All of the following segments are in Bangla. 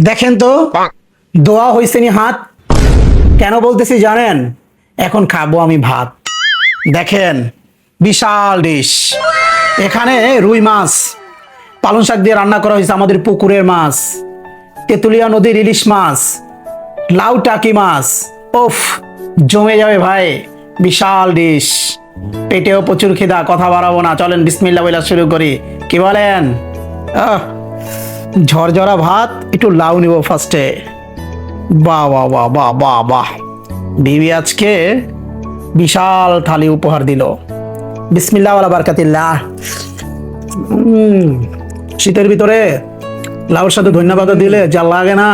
দেখেন তো দোয়া হইছে নি হাত। কেন বলতেছি জানেন? এখন খাবো আমি ভাত। দেখেন বিশাল ডিশ। এখানে রুই মাছ, পালং শাক দিয়ে রান্না করা হয়েছে আমাদের পুকুরের মাছ, তেতুলিয়া নদীর ইলিশ মাছ, লাউ টাকি মাছ। ওফ, জমে যাবে ভাই, বিশাল ডিশ। পেটেও প্রচুর খিদা, কথা বাড়াবো না, চলেন বিসমিল্লাহ বইলা শুরু করি। কি বলেন? আহ, ঝরঝরা ভাত, একটু লাউ নিব ফার্স্টে। বাহ বাহ বাহ বাহ বাহ বাহ, বিবি আজকে বিশাল থালি উপহার দিল। বিসমিল্লাহ ওয়ালা বারকাতিল্লাহ। শীতের ভিতরে লাউর সাথে ধন্যবাদ দিলে যা লাগে না,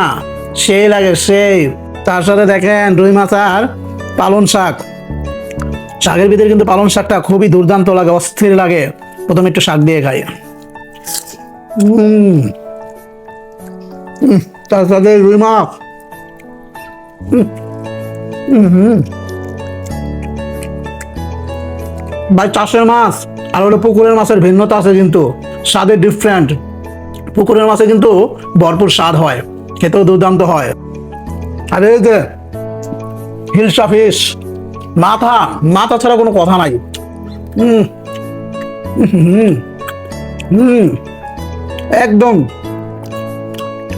সেই লাগে সেই। তার সাথে দেখেন রুই মাছ আর পালং শাক। শাকের ভিতরে কিন্তু পালং শাকটা খুবই দুর্দান্ত লাগে, অস্থির লাগে। প্রথমে একটু শাক দিয়ে খাই। তার সাথে রুই মাছ। ভাই চাষের মাছ আর হলো পুকুরের মাছের ভিন্নতা আছে, কিন্তু স্বাদে ডিফারেন্ট। পুকুরের মাছে কিন্তু ভরপুর স্বাদ হয়, খেতেও দুর্দান্ত হয়। আর এই যে হিলসা ফিশ, মাথা মাথা ছাড়া কোনো কথা নাই। হুম হুম হুম একদম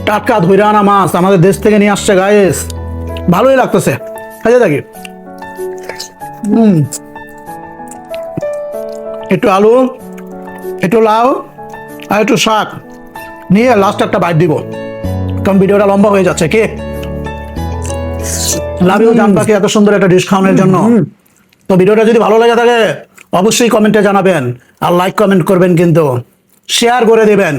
টাটকা ধইরা আনা মাছ, আমাদের দেশ থেকে নিয়ে আসছে গাইস। ভালোই লাগতেছে, খাইতে থাকি। একটু আলু, একটু লাউ আর একটু শাক নিয়ে লাস্ট একটা বাইট দিব, কারণ ভিডিওটা লম্বা হয়ে যাচ্ছে। কে লাভ ইউ জান পাখি এত সুন্দর একটা ডিশ খাওয়ানোর জন্য। তো ভিডিওটা যদি ভালো লাগে থাকে অবশ্যই কমেন্টে জানাবেন, আর লাইক কমেন্ট করবেন, কিন্তু শেয়ার করে দিবেন।